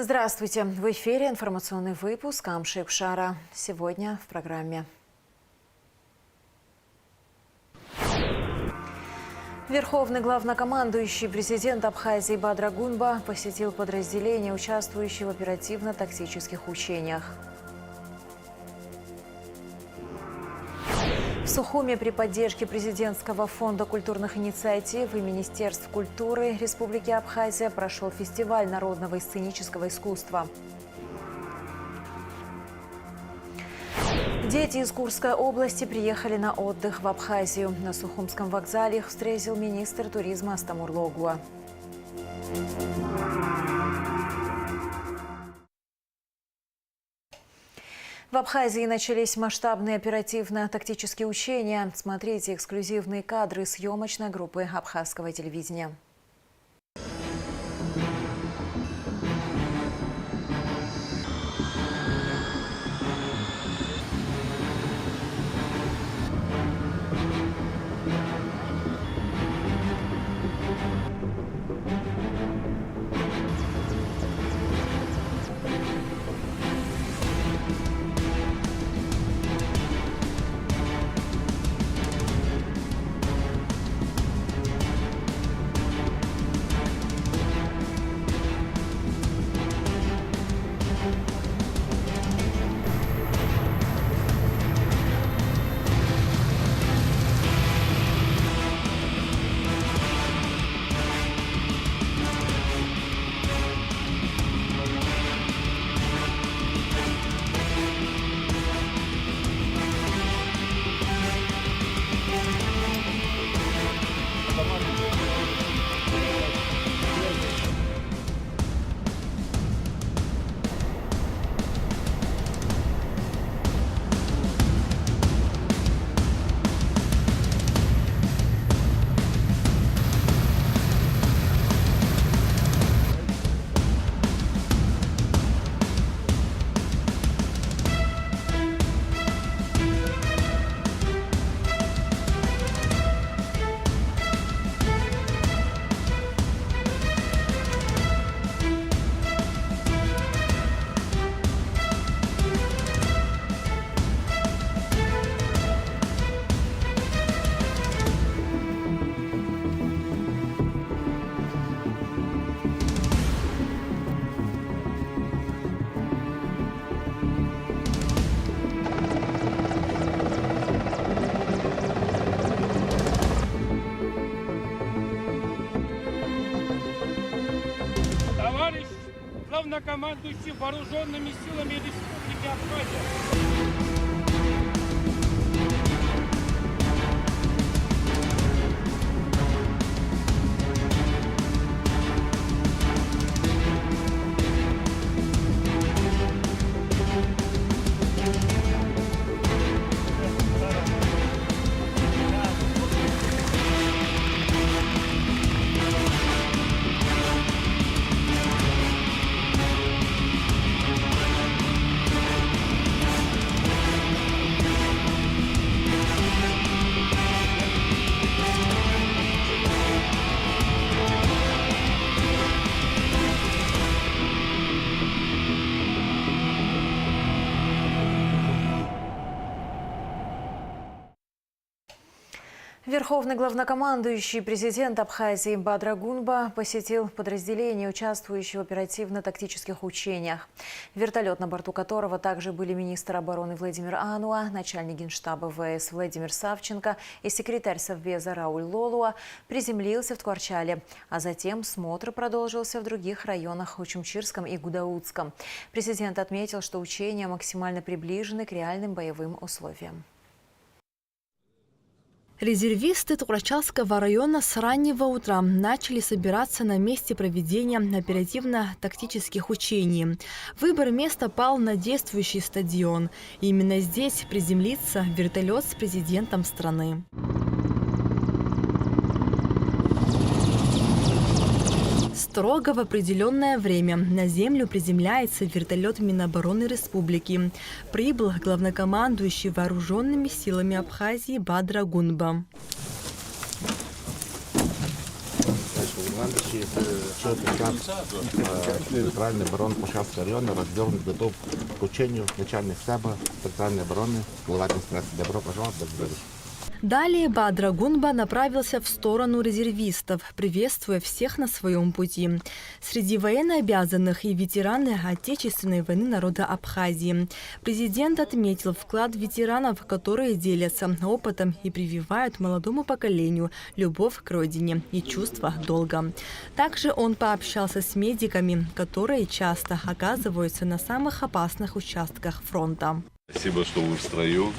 Здравствуйте! В эфире информационный выпуск Амшикшара. Сегодня в программе. Верховный главнокомандующий президент Абхазии Бадра Гунба посетил подразделения, участвующие в оперативно-тактических учениях. В Сухуме при поддержке президентского фонда культурных инициатив и Министерств культуры Республики Абхазия прошел фестиваль народного и сценического искусства. Дети из Курской области приехали на отдых в Абхазию. На Сухумском вокзале их встретил министр туризма Астамур Логуа. В Абхазии начались масштабные оперативно-тактические учения. Смотрите эксклюзивные кадры съемочной группы абхазского телевидения. Товарищ главнокомандующий вооруженными силами Республики Абхазия. Верховный главнокомандующий президент Абхазии Бадра Гунба посетил подразделения, участвующие в оперативно-тактических учениях. Вертолет, на борту которого также были министр обороны Владимир Ануа, начальник генштаба ВС Владимир Савченко и секретарь Совбеза Рауль Лолуа, приземлился в Ткварчале, а затем смотр продолжился в других районах Учумчирском и Гудаутском. Президент отметил, что учения максимально приближены к реальным боевым условиям. Резервисты Ткварчалского района с раннего утра начали собираться на месте проведения оперативно-тактических учений. Выбор места пал на действующий стадион. Именно здесь приземлится вертолет с президентом страны. Строго в определенное время на землю приземляется вертолет Минобороны Республики. Прибыл главнокомандующий вооруженными силами Абхазии Бадра Гунба. Следующий центральный обороны Пашавского района разделан, готов к учению начальник штаба центральной обороны, глава администрации. Добро пожаловать, благодарю. Далее Бадра Гунба направился в сторону резервистов, приветствуя всех на своем пути. Среди военнообязанных и ветераны Отечественной войны народа Абхазии. Президент отметил вклад ветеранов, которые делятся опытом и прививают молодому поколению любовь к родине и чувство долга. Также он пообщался с медиками, которые часто оказываются на самых опасных участках фронта. Спасибо, что вы в строю.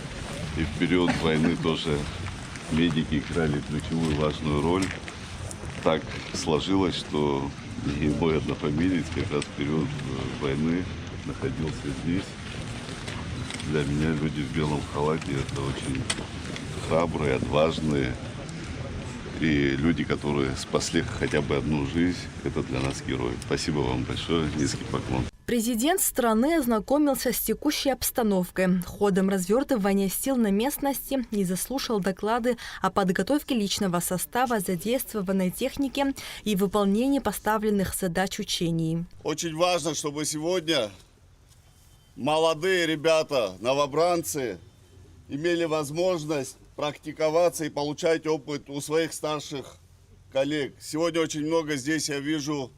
И в период войны тоже медики играли ключевую важную роль. Так сложилось, что и мой однофамилец как раз в период войны находился здесь. Для меня люди в белом халате — это очень храбрые, отважные. И люди, которые спасли хотя бы одну жизнь, это для нас герои. Спасибо вам большое, низкий поклон. Президент страны ознакомился с текущей обстановкой, ходом развертывания сил на местности и заслушал доклады о подготовке личного состава, задействованной техники и выполнении поставленных задач учений. Очень важно, чтобы сегодня молодые ребята, новобранцы, имели возможность практиковаться и получать опыт у своих старших коллег. Сегодня очень много здесь я вижу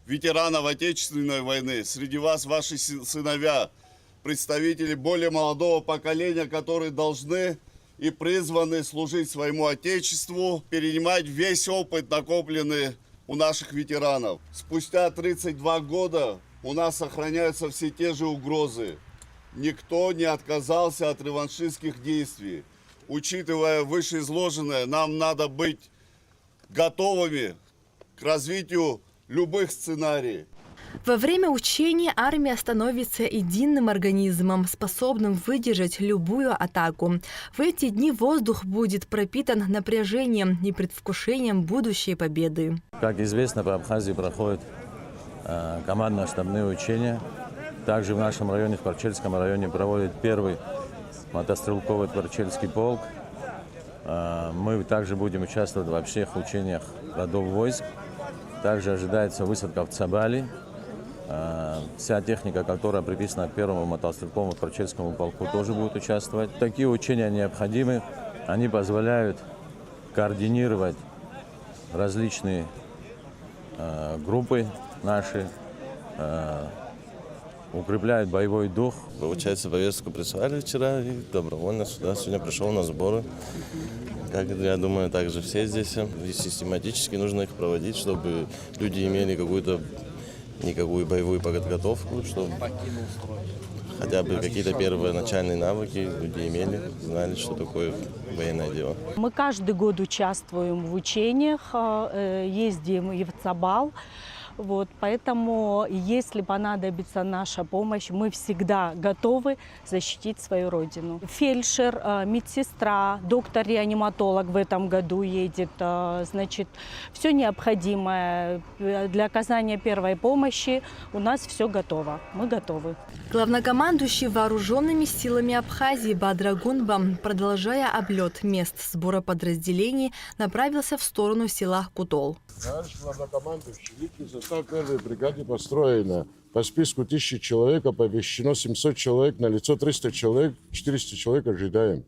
ветеранов Отечественной войны. Среди вас ваши сыновья, представители более молодого поколения, которые должны и призваны служить своему Отечеству, перенимать весь опыт, накопленный у наших ветеранов. Спустя 32 года у нас сохраняются все те же угрозы. Никто не отказался от реваншистских действий. Учитывая вышеизложенное, нам надо быть готовыми к развитию любых сценариев. Во время учения армия становится единым организмом, способным выдержать любую атаку. В эти дни воздух будет пропитан напряжением и предвкушением будущей победы. Как известно, по Абхазии проходят командно-штабные учения. Также в нашем районе, в Парчельском районе, проводит первый мотострелковый Парчельский полк. Мы также будем участвовать во всех учениях родов войск. Также ожидается высадка в Цабали. Вся техника, которая приписана к первому мотострелковому Парчельскому полку, тоже будет участвовать. Такие учения необходимы. Они позволяют координировать различные группы наши, укрепляют боевой дух. Получается, повестку прислали вчера и добровольно сюда сегодня пришел на сборы. Как я думаю, также все здесь. И систематически нужно их проводить, чтобы люди имели никакую боевую подготовку, чтобы хотя бы какие-то первые начальные навыки люди имели, знали, что такое военное дело. Мы каждый год участвуем в учениях, ездим и в Цабал. Поэтому, если понадобится наша помощь, мы всегда готовы защитить свою родину. Фельдшер, медсестра, доктор-реаниматолог в этом году едет. Значит, все необходимое для оказания первой помощи у нас все готово. Мы готовы. Главнокомандующий вооруженными силами Абхазии Бадра Гунба, продолжая облет мест сбора подразделений, направился в сторону села Кутол. Товарищ главнокомандующий, личный состав первой бригады построено. По списку 1000 человек, оповещено 700 человек, налицо 300 человек, 400 человек ожидаем.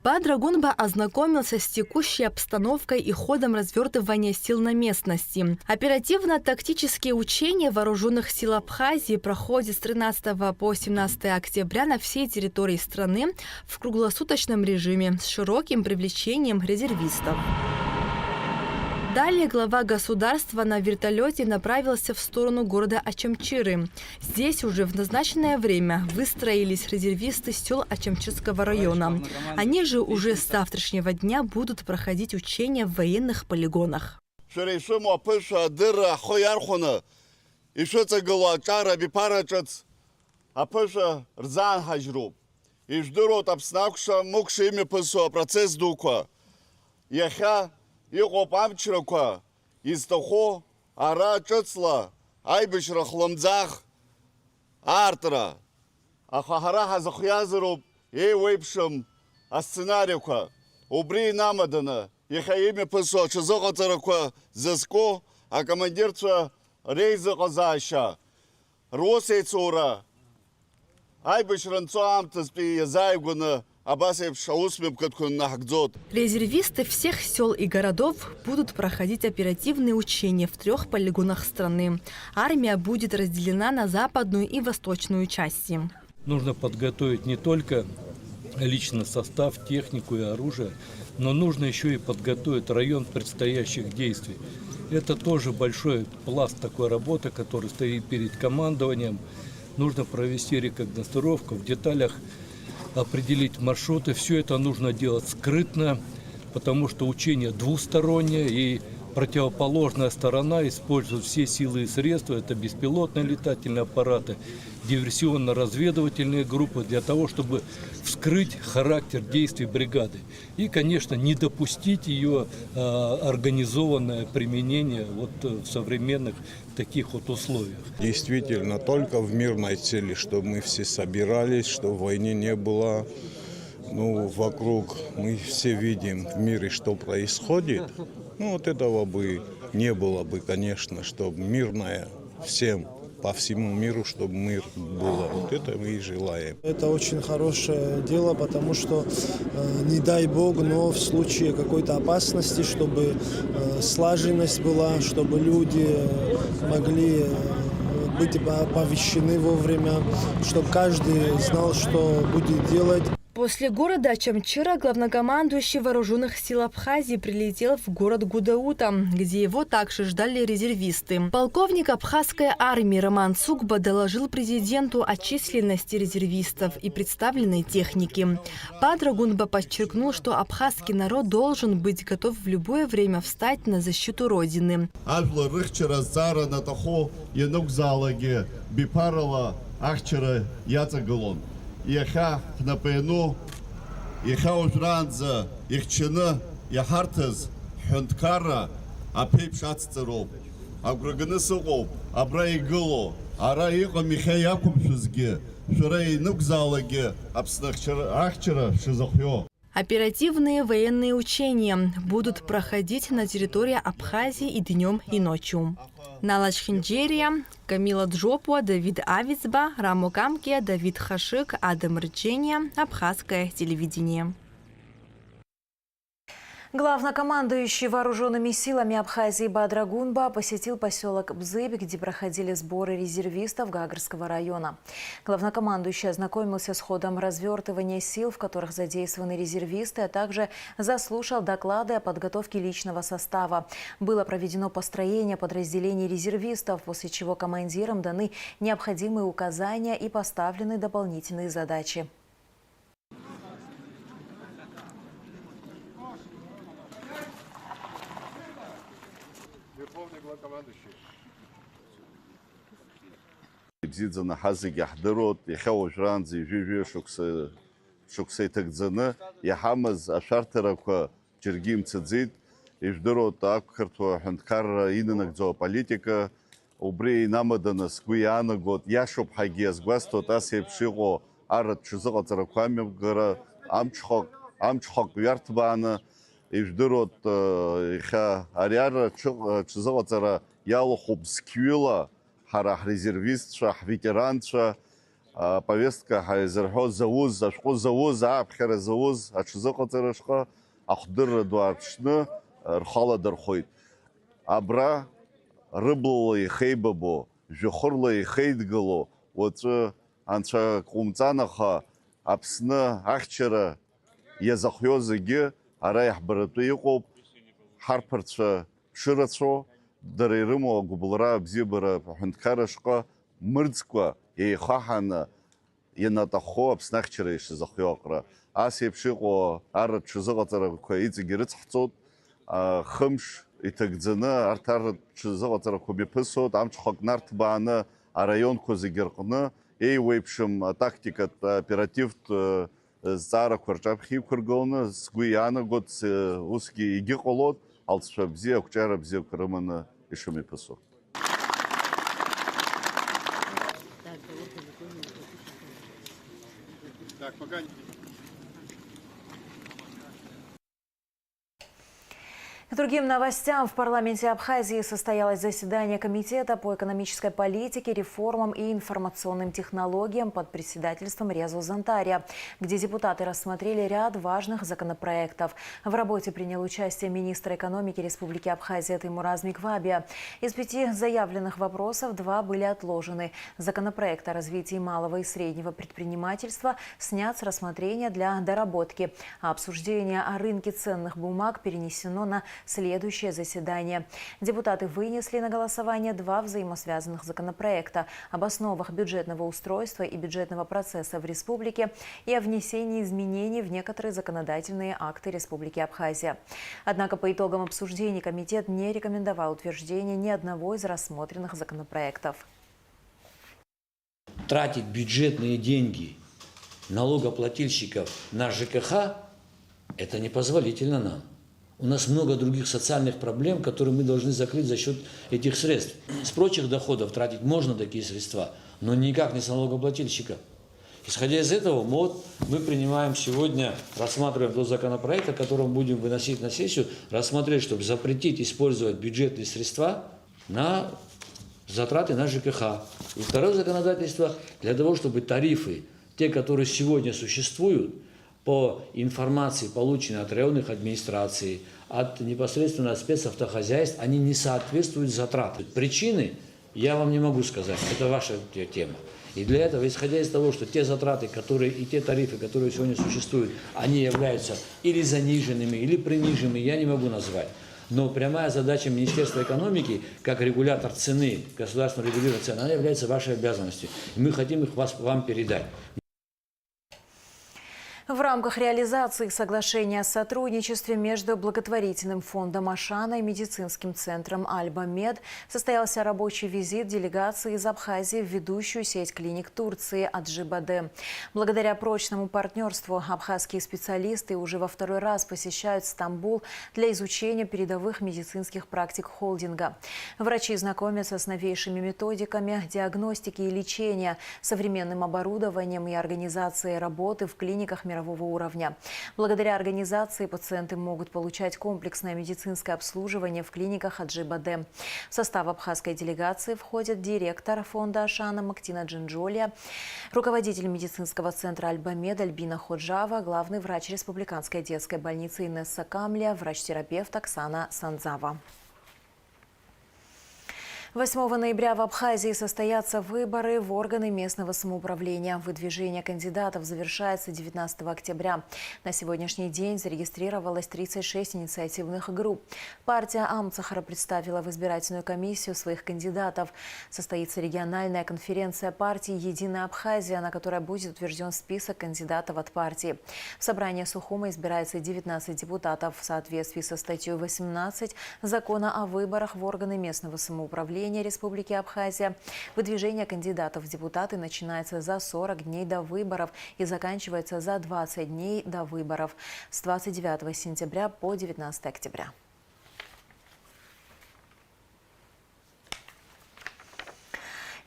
Бадра Гунба ознакомился с текущей обстановкой и ходом развертывания сил на местности. Оперативно-тактические учения вооруженных сил Абхазии проходят с 13 по 17 октября на всей территории страны в круглосуточном режиме с широким привлечением резервистов. Далее глава государства на вертолете направился в сторону города Ачамчиры. Здесь уже в назначенное время выстроились резервисты сел Ачамчирского района. Они же уже с завтрашнего дня будут проходить учения в военных полигонах. Иҟоуп амчрақәа изҭахо ара ҿыцла аибашьра хлымӡаах аартра. Аха ҳара ҳазыхиазароуп еиуеиԥшым асценариақәа. Убри инамаданы Ихаими пысо, чызоко цараква зыско, а командирца рейза казаща. Росейцура. Айбыш ранцуам таспи язайгуна, абасев шаусмем каткун нахгдзот. Резервисты всех сел и городов будут проходить оперативные учения в 3 полигонах страны. Армия будет разделена на западную и восточную части. Нужно подготовить не только личный состав, технику и оружие, но нужно еще и подготовить район предстоящих действий. Это тоже большой пласт такой работы, который стоит перед командованием. Нужно провести рекогносцировку, в деталях определить маршруты. Все это нужно делать скрытно, потому что учение двустороннее, и противоположная сторона использует все силы и средства. Это беспилотные летательные аппараты, диверсионно-разведывательные группы для того, чтобы вскрыть характер действий бригады. И, конечно, не допустить ее организованное применение вот в современных таких вот условиях. Действительно, только в мирной цели, чтобы мы все собирались, чтобы войны не было. Ну, вокруг мы все видим в мире, что происходит. Ну, вот этого бы не было бы, конечно, чтобы мирное всем, по всему миру, чтобы мир было. Вот это мы и желаем. Это очень хорошее дело, потому что, не дай бог, но в случае какой-то опасности, чтобы слаженность была, чтобы люди могли быть оповещены вовремя, чтобы каждый знал, что будет делать. После города Чамчира главнокомандующий вооруженных сил Абхазии прилетел в город Гудаута, где его также ждали резервисты. Полковник абхазской армии Роман Цукба доложил президенту о численности резервистов и представленной техники. Бадрагунба подчеркнул, что абхазский народ должен быть готов в любое время встать на защиту Родины. Иахьа ҳнапаҩну, иахьа уажәраанӡа ихьчаны иаҳарҭаз ҳҳәынҭқарра аԥеиԥш ацҵароуп. Агәра ганы сыҟоуп, абра игыло, ара иҟам иахьа иақәымшәозгьы, шәара инықәзаалагьы Аԥсны ахьчара шизыхио. Оперативные военные учения будут проходить на территории Абхазии и днем, и ночью. Нала Чхинджерия, Камила Джопуа, Давид Авицба, Рамо Камкия, Давид Хашик, Адам Рычения, Абхазское телевидение. Главнокомандующий вооруженными силами Абхазии Бадрагунба посетил поселок Бзыб, где проходили сборы резервистов Гагарского района. Главнокомандующий ознакомился с ходом развертывания сил, в которых задействованы резервисты, а также заслушал доклады о подготовке личного состава. Было проведено построение подразделений резервистов, после чего командирам даны необходимые указания и поставлены дополнительные задачи. Бзидзана ҳазегьы иаҳдыруеит, иахьа уажәраанӡа ижәы-жәы шықәса иҭагӡаны иаҳамаз ашәарҭарақәа џьаргьы имцаӡеит. Ижәдыруеит ақырҭуа аҳәынҭқарра инанагӡо аполитика, убри инамаданы сгәы иаанагоит, иашоуп ҳәагьы иазгәасҭоит ас еиԥш иҟоу арратә ҽазыҟаҵарақәа амҩаԥгара, амҽхак ҩарҭбааны. Ижәдыруеит иахьа ари арратә ҽазыҟаҵара иалахәуп зқьҩыла ҳара ҳрезервистцәа, ҳветеранцәа, повестка ҳаизырҳәо зауз, ашәҟәы зауз, ааԥхьара зауз аҽазыҟаҵараҿҟа ахдырра ду ааԥшны рхаладырхәит. Абра рыблала ихеибабо, жәохырла ихеидгыло, уаҵәы анцәа ҟумҵанаха Аԥсны ахьчара иазахҩо зегьы ара иаҳбаратәы иҟоуп. Ҳарԥарцәа шырацәоу, дара ирымоу агәыблра абзиабара аҳәынҭқарраҿҟа мырӡкәа еихаҳаны ианаҭаххо Аԥсны ахьчара ишазахҩо аҟара. Ас еиԥш иҟоу арратә ҽазыҟаҵарақәа иҵегьы ирыцҳҵоит, хымш иҭагӡаны арҭ арратә ҽазыҟаҵарақәа мҩаԥысуеит, амҽхак нарҭбааны араионқәа зегьы рҟны еиуеиԥшым атактикатә оперативтә зҵаарақәа рҿаԥхьа иқәыргыланы сгәы иаанагоит, усгьы егьыҟалоит, алҵшәа бзиа, ақәҿиара бзиақәа рыманы ишымҩаԥысуа. К другим новостям. В парламенте Абхазии состоялось заседание Комитета по экономической политике, реформам и информационным технологиям под председательством Резу Зантария, где депутаты рассмотрели ряд важных законопроектов. В работе принял участие министр экономики Республики Абхазия Теймураз Миквабия. Из 5 заявленных вопросов 2 были отложены. Законопроект о развитии малого и среднего предпринимательства снят с рассмотрения для доработки, а обсуждение о рынке ценных бумаг перенесено на следующее заседание. Депутаты вынесли на голосование 2 взаимосвязанных законопроекта об основах бюджетного устройства и бюджетного процесса в республике и о внесении изменений в некоторые законодательные акты Республики Абхазия. Однако по итогам обсуждений комитет не рекомендовал утверждение ни одного из рассмотренных законопроектов. Тратить бюджетные деньги налогоплательщиков на ЖКХ – это непозволительно нам. У нас много других социальных проблем, которые мы должны закрыть за счет этих средств. С прочих доходов тратить можно такие средства, но никак не с налогоплательщика. Исходя из этого, мы принимаем сегодня, рассматриваем тот законопроект, о котором будем выносить на сессию, рассмотреть, чтобы запретить использовать бюджетные средства на затраты на ЖКХ. И второе законодательство для того, чтобы тарифы, те, которые сегодня существуют, по информации, полученной от районных администраций, от непосредственно спецавтохозяйств, они не соответствуют затратам. Причины я вам не могу сказать, это ваша тема. И для этого, исходя из того, что те затраты, и те тарифы, которые сегодня существуют, они являются или заниженными, или приниженными, я не могу назвать. Но прямая задача Министерства экономики, как регулятор цены, государственного регулирования цен, она является вашей обязанностью. И мы хотим их вам передать. В рамках реализации соглашения о сотрудничестве между благотворительным фондом Ашана и медицинским центром Альба-Мед состоялся рабочий визит делегации из Абхазии в ведущую сеть клиник Турции Аджибаде. Благодаря прочному партнерству абхазские специалисты уже во 2-й раз посещают Стамбул для изучения передовых медицинских практик холдинга. Врачи знакомятся с новейшими методиками диагностики и лечения, современным оборудованием и организацией работы в клиниках мирового уровня. Благодаря организации пациенты могут получать комплексное медицинское обслуживание в клиниках Аджибаде. В состав абхазской делегации входят директор фонда Ашана Мактина Джинджолия, руководитель медицинского центра Альба-Мед Альбина Ходжава, главный врач Республиканской детской больницы Инесса Камля, врач-терапевт Оксана Санзава. 8 ноября в Абхазии состоятся выборы в органы местного самоуправления. Выдвижение кандидатов завершается 19 октября. На сегодняшний день зарегистрировалось 36 инициативных групп. Партия Амцахара представила в избирательную комиссию своих кандидатов. Состоится региональная конференция партии «Единая Абхазия», на которой будет утвержден список кандидатов от партии. В собрании Сухума избирается 19 депутатов в соответствии со статьей 18 Закона о выборах в органы местного самоуправления Республики Абхазия. Выдвижение кандидатов в депутаты начинается за 40 дней до выборов и заканчивается за 20 дней до выборов с 29 сентября по 19 октября.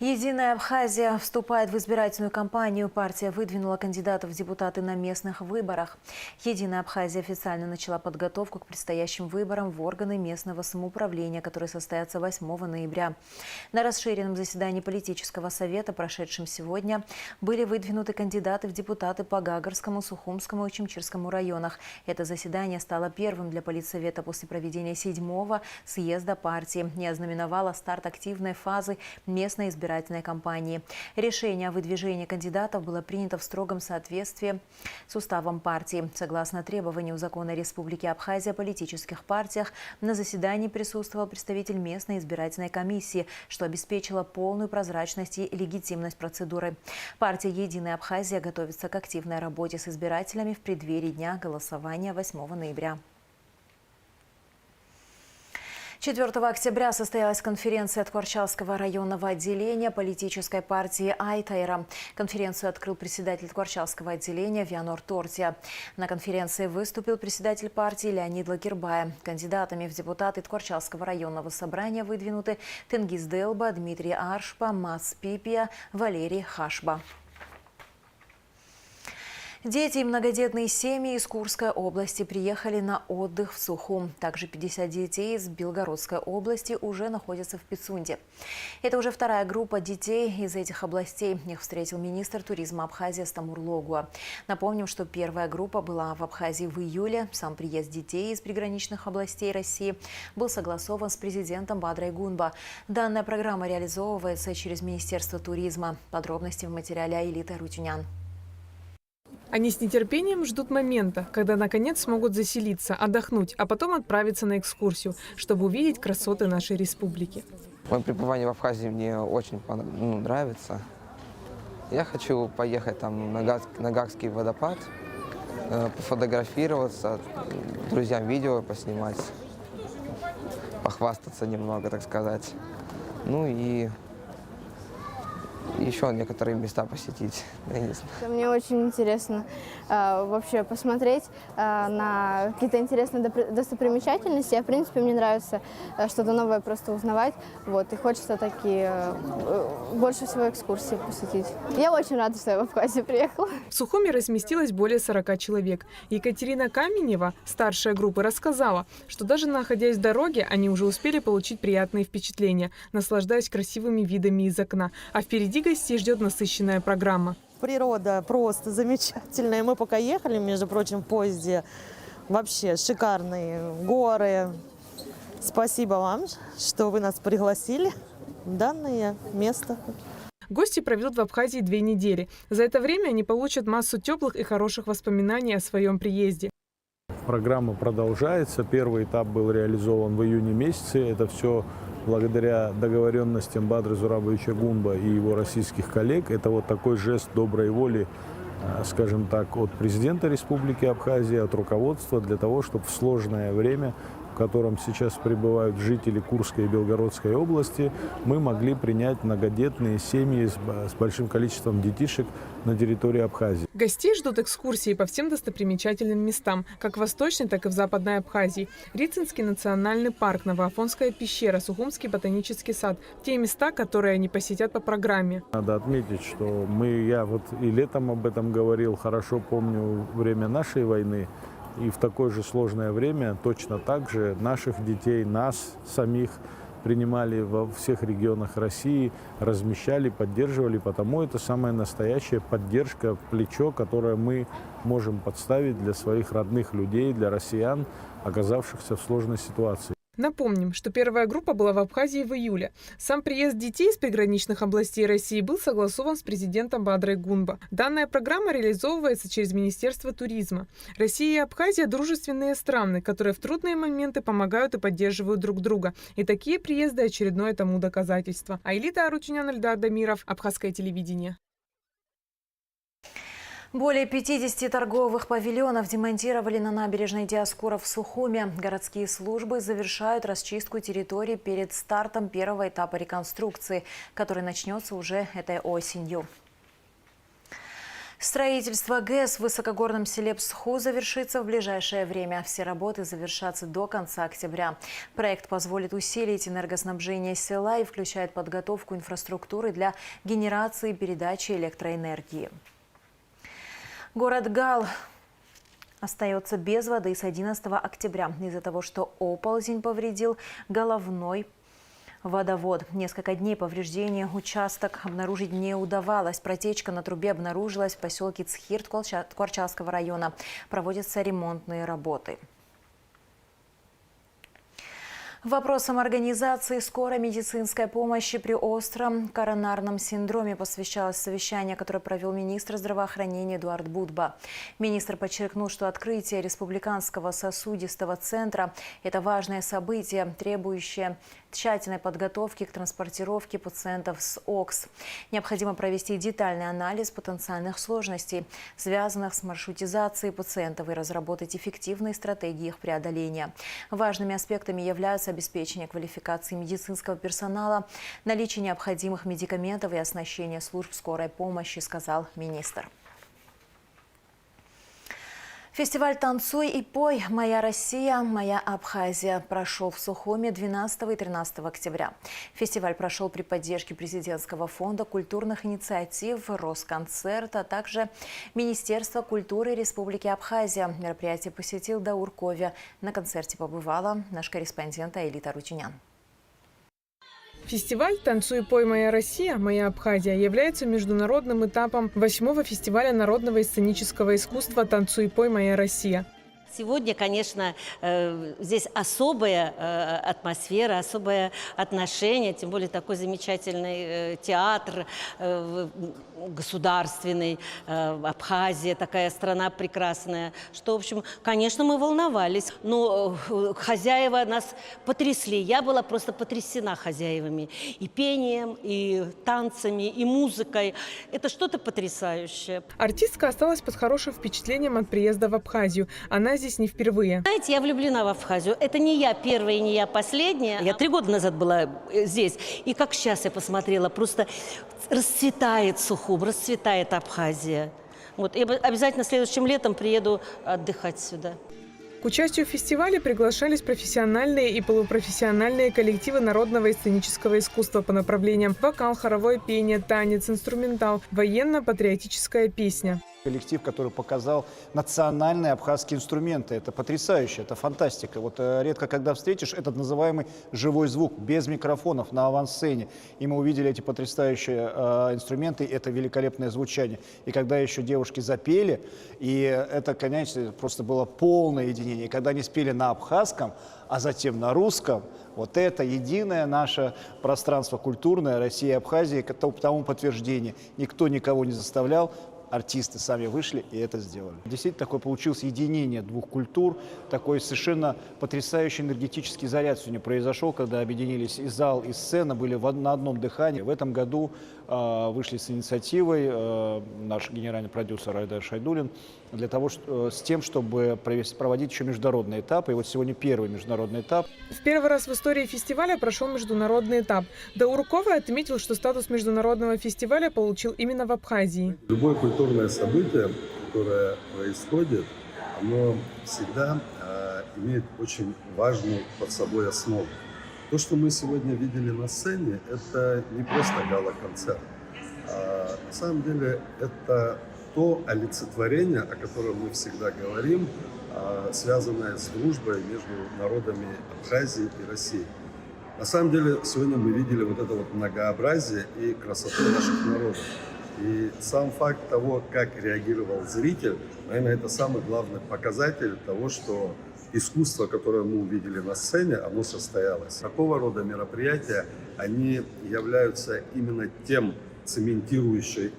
«Единая Абхазия» вступает в избирательную кампанию. Партия выдвинула кандидатов в депутаты на местных выборах. «Единая Абхазия» официально начала подготовку к предстоящим выборам в органы местного самоуправления, которые состоятся 8 ноября. На расширенном заседании политического совета, прошедшем сегодня, были выдвинуты кандидаты в депутаты по Гагарскому, Сухумскому и Чимчирскому районах. Это заседание стало первым для политсовета после проведения 7-го съезда партии и ознаменовало старт активной фазы местной избирательной кампании. Решение о выдвижении кандидатов было принято в строгом соответствии с уставом партии. Согласно требованию закона Республики Абхазия о политических партиях, на заседании присутствовал представитель местной избирательной комиссии, что обеспечило полную прозрачность и легитимность процедуры. Партия «Единая Абхазия» готовится к активной работе с избирателями в преддверии дня голосования 8 ноября. 4 октября состоялась конференция Ткварчалского районного отделения политической партии Айтайра. Конференцию открыл председатель Ткварчалского отделения Вианор Тортия. На конференции выступил председатель партии Леонид Лагербая. Кандидатами в депутаты Ткварчалского районного собрания выдвинуты Тенгиз Делба, Дмитрий Аршпа, Мац Пипия, Валерий Хашба. Дети и многодетные семьи из Курской области приехали на отдых в Сухум. Также 50 детей из Белгородской области уже находятся в Пицунде. Это уже вторая группа детей из этих областей. Их встретил министр туризма Абхазии Астамур Логуа. Напомним, что первая группа была в Абхазии в июле. Сам приезд детей из приграничных областей России был согласован с президентом Бадрой Гунба. Данная программа реализовывается через Министерство туризма. Подробности в материале Аилиты Арутюнян. Они с нетерпением ждут момента, когда наконец смогут заселиться, отдохнуть, а потом отправиться на экскурсию, чтобы увидеть красоты нашей республики. Мое пребывание в Абхазии мне очень нравится. Я хочу поехать там на Гагский водопад, пофотографироваться, друзьям видео поснимать, похвастаться немного, так сказать. Ну и еще некоторые места посетить. Мне очень интересно вообще посмотреть на какие-то интересные достопримечательности. В принципе, мне нравится что-то новое просто узнавать. Вот, и хочется такие больше всего экскурсий посетить. Я очень рада, что я в Абхазию приехала. В Сухуме разместилось более 40 человек. Екатерина Каменева, старшая группы, рассказала, что даже находясь в дороге, они уже успели получить приятные впечатления, наслаждаясь красивыми видами из окна. А впереди гостей ждет насыщенная программа. Природа просто замечательная. Мы пока ехали, между прочим, в поезде. Вообще шикарные горы. Спасибо вам, что вы нас пригласили в данное место. Гости проведут в Абхазии 2 недели. За это время они получат массу теплых и хороших воспоминаний о своем приезде. Программа продолжается. Первый этап был реализован в июне месяце. Это все благодаря договоренностям Бадры Зурабовича Гунба и его российских коллег. Это вот такой жест доброй воли, скажем так, от президента Республики Абхазия, от руководства, для того, чтобы в сложное время, в котором сейчас пребывают жители Курской и Белгородской области, мы могли принять многодетные семьи с большим количеством детишек на территории Абхазии. Гостей ждут экскурсии по всем достопримечательным местам, как в Восточной, так и в Западной Абхазии. Рицинский национальный парк, Новоафонская пещера, Сухумский ботанический сад. Те места, которые они посетят по программе. Надо отметить, что я вот и летом об этом говорил, хорошо помню время нашей войны. И в такое же сложное время точно так же наших детей, нас самих принимали во всех регионах России, размещали, поддерживали. Потому это самая настоящая поддержка, плечо, которое мы можем подставить для своих родных людей, для россиян, оказавшихся в сложной ситуации. Напомним, что первая группа была в Абхазии в июле. Сам приезд детей из приграничных областей России был согласован с президентом Бадрой Гунба. Данная программа реализовывается через Министерство туризма. Россия и Абхазия – дружественные страны, которые в трудные моменты помогают и поддерживают друг друга. И такие приезды – очередное тому доказательство. Аилита Арутюнян, Эльдар Дамиров, Абхазское телевидение. Более 50 торговых павильонов демонтировали на набережной Диоскура в Сухуме. Городские службы завершают расчистку территории перед стартом первого этапа реконструкции, который начнется уже этой осенью. Строительство ГЭС в высокогорном селе Псху завершится в ближайшее время. Все работы завершатся до конца октября. Проект позволит усилить энергоснабжение села и включает подготовку инфраструктуры для генерации и передачи электроэнергии. Город Гал остается без воды с 11 октября из-за того, что оползень повредил головной водовод. Несколько дней повреждения участок обнаружить не удавалось. Протечка на трубе обнаружилась в поселке Цхирт Кварчалского района. Проводятся ремонтные работы. Вопросам организации скорой медицинской помощи при остром коронарном синдроме посвящалось совещание, которое провел министр здравоохранения Эдуард Будба. Министр подчеркнул, что открытие республиканского сосудистого центра – это важное событие, требующее тщательной подготовки к транспортировке пациентов с ОКС. Необходимо провести детальный анализ потенциальных сложностей, связанных с маршрутизацией пациентов, и разработать эффективные стратегии их преодоления. Важными аспектами являются обеспечение квалификации медицинского персонала, наличие необходимых медикаментов и оснащение служб скорой помощи, сказал министр. Фестиваль «Танцуй и пой. Моя Россия, моя Абхазия» прошел в Сухуме 12 и 13 октября. Фестиваль прошел при поддержке Президентского фонда культурных инициатив, Росконцерта, а также Министерства культуры Республики Абхазия. Мероприятие посетил Даур Ковя. На концерте побывала наш корреспондент Аэлита Рутинян. Фестиваль «Танцуй и пой. Моя Россия, моя Абхазия» является международным этапом 8-го фестиваля народного и сценического искусства «Танцуй и пой. Моя Россия». Сегодня, конечно, здесь особая атмосфера, особое отношение, тем более такой замечательный театр государственный, Абхазия, такая страна прекрасная, что, в общем, конечно, мы волновались, но хозяева нас потрясли. Я была просто потрясена хозяевами и пением, и танцами, и музыкой. Это что-то потрясающее. Артистка осталась под хорошим впечатлением от приезда в Абхазию. Она здесь не впервые. Знаете, я влюблена в Абхазию. Это не я первая и не я последняя. Я 3 года назад была здесь. И как сейчас я посмотрела, просто расцветает Сухум, расцветает Абхазия. Вот. И обязательно следующим летом приеду отдыхать сюда. К участию в фестивале приглашались профессиональные и полупрофессиональные коллективы народного и сценического искусства по направлениям вокал, хоровое пение, танец, инструментал, военно-патриотическая песня. Коллектив, который показал национальные абхазские инструменты. Это потрясающе, это фантастика. Вот редко когда встретишь этот называемый живой звук, без микрофонов, на авансцене. И мы увидели эти потрясающие инструменты, это великолепное звучание. И когда еще девушки запели, и это, конечно, просто было полное единение. И когда они спели на абхазском, а затем на русском, вот это единое наше пространство культурное России и Абхазии, тому подтверждение. Никто никого не заставлял. Артисты сами вышли и это сделали. Действительно, такое получилось единение двух культур, такой совершенно потрясающий энергетический заряд сегодня произошел, когда объединились и зал, и сцена, были на одном дыхании. В этом году вышли с инициативой наш генеральный продюсер Айдар Шайдулин для того, с тем, чтобы проводить еще международный этап. И вот сегодня первый международный этап. В первый раз в истории фестиваля прошел международный этап. Даур Ковя отметил, что статус международного фестиваля получил именно в Абхазии. Любое культурное событие, которое происходит, оно всегда имеет очень важную под собой основу. То, что мы сегодня видели на сцене, это не просто гала-концерт. На самом деле это то олицетворение, о котором мы всегда говорим, связанное с дружбой между народами Абхазии и России. На самом деле сегодня мы видели вот это вот многообразие и красоту наших народов. И сам факт того, как реагировал зритель, наверное, это самый главный показатель того, что искусство, которое мы увидели на сцене, оно состоялось. Такого рода мероприятия, они являются именно той цементирующей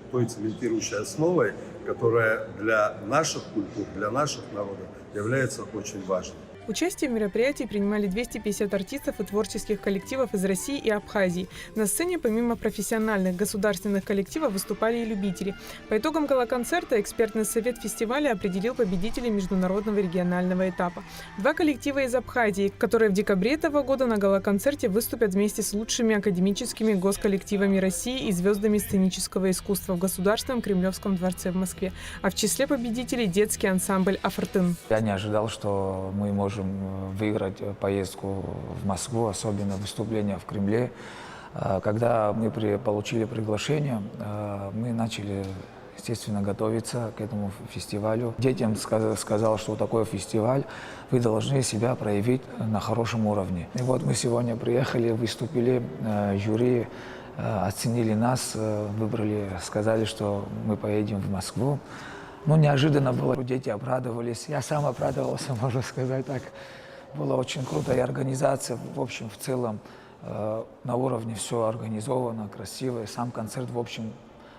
основой, которая для наших культур, для наших народов является очень важной. Участие в мероприятии принимали 250 артистов и творческих коллективов из России и Абхазии. На сцене помимо профессиональных государственных коллективов выступали и любители. По итогам гала-концерта экспертный совет фестиваля определил победителей международного регионального этапа. 2 коллектива из Абхазии, которые в декабре этого года на гала-концерте выступят вместе с лучшими академическими госколлективами России и звездами сценического искусства в Государственном Кремлевском дворце в Москве. А в числе победителей детский ансамбль «Афортын». Я не ожидал, что мы можем выиграть поездку в Москву, особенно выступление в Кремле. Когда мы получили приглашение, мы начали, естественно, готовиться к этому фестивалю. Детям сказал, что такой фестиваль, вы должны себя проявить на хорошем уровне. И вот мы сегодня приехали, выступили, жюри оценили нас, выбрали, сказали, что мы поедем в Москву. Ну, неожиданно было, дети обрадовались, я сам обрадовался, можно сказать так. Было очень круто, и организация, в общем, в целом, на уровне все организовано, красиво, и сам концерт, в общем,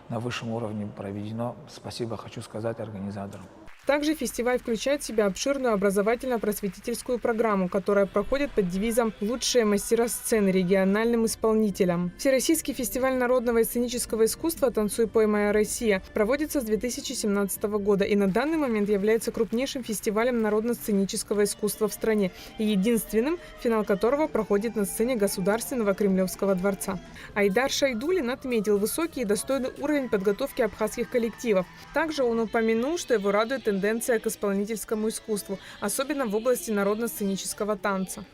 на высшем уровне проведено. Спасибо хочу сказать организаторам. Также фестиваль включает в себя обширную образовательно-просветительскую программу, которая проходит под девизом «Лучшие мастера сцены региональным исполнителям». Всероссийский фестиваль народного и сценического искусства «Танцуй, пой, моя Россия» проводится с 2017 года и на данный момент является крупнейшим фестивалем народно-сценического искусства в стране и единственным, финал которого проходит на сцене Государственного Кремлевского дворца. Айдар Шайдулин отметил высокий и достойный уровень подготовки абхазских коллективов. Также он упомянул, что его радует тенденция к исполнительскому искусству, особенно в области народно-сценического танца.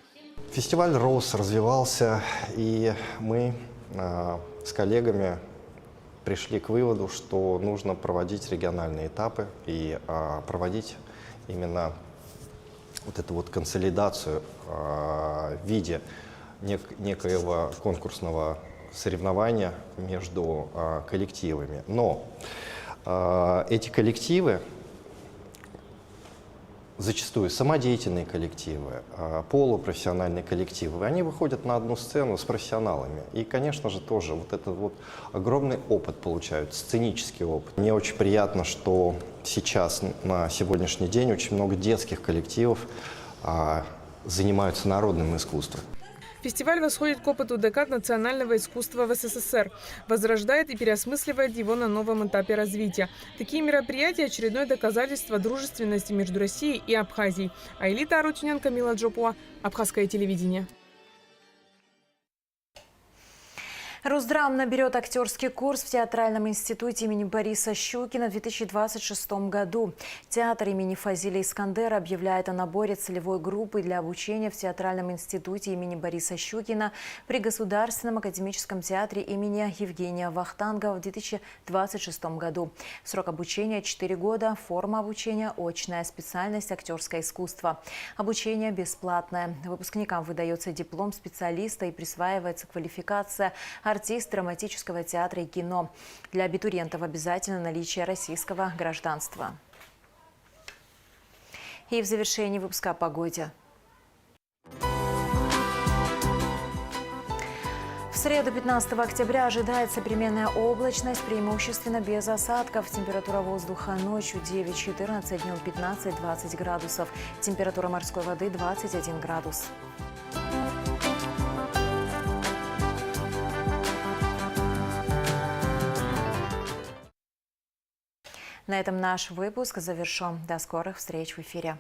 Фестиваль рос, развивался, и мы с коллегами пришли к выводу, что нужно проводить региональные этапы и проводить именно вот эту вот консолидацию в виде некоего конкурсного соревнования между коллективами. Но эти коллективы, зачастую самодеятельные коллективы, полупрофессиональные коллективы, они выходят на одну сцену с профессионалами. И, конечно же, тоже вот этот вот огромный опыт получают, сценический опыт. Мне очень приятно, что сейчас, на сегодняшний день, очень много детских коллективов занимаются народным искусством. Фестиваль восходит к опыту декад национального искусства в СССР, возрождает и переосмысливает его на новом этапе развития. Такие мероприятия – очередное доказательство дружественности между Россией и Абхазией. Аэлита Арутюнян, Камила Джопуа, Абхазское телевидение. Русдрам наберет актерский курс в Театральном институте имени Бориса Щукина в 2026 году. Театр имени Фазиля Искандера объявляет о наборе целевой группы для обучения в Театральном институте имени Бориса Щукина при Государственном академическом театре имени Евгения Вахтангова в 2026 году. Срок обучения – 4 года, форма обучения – очная, специальность – актерское искусство. Обучение бесплатное. Выпускникам выдается диплом специалиста и присваивается квалификация артист драматического театра и кино. Для абитуриентов обязательно наличие российского гражданства. И в завершении выпуска о погоде. В среду 15 октября ожидается переменная облачность, преимущественно без осадков. Температура воздуха ночью 9-14, днем 15-20 градусов. Температура морской воды 21 градус. На этом наш выпуск завершен. До скорых встреч в эфире.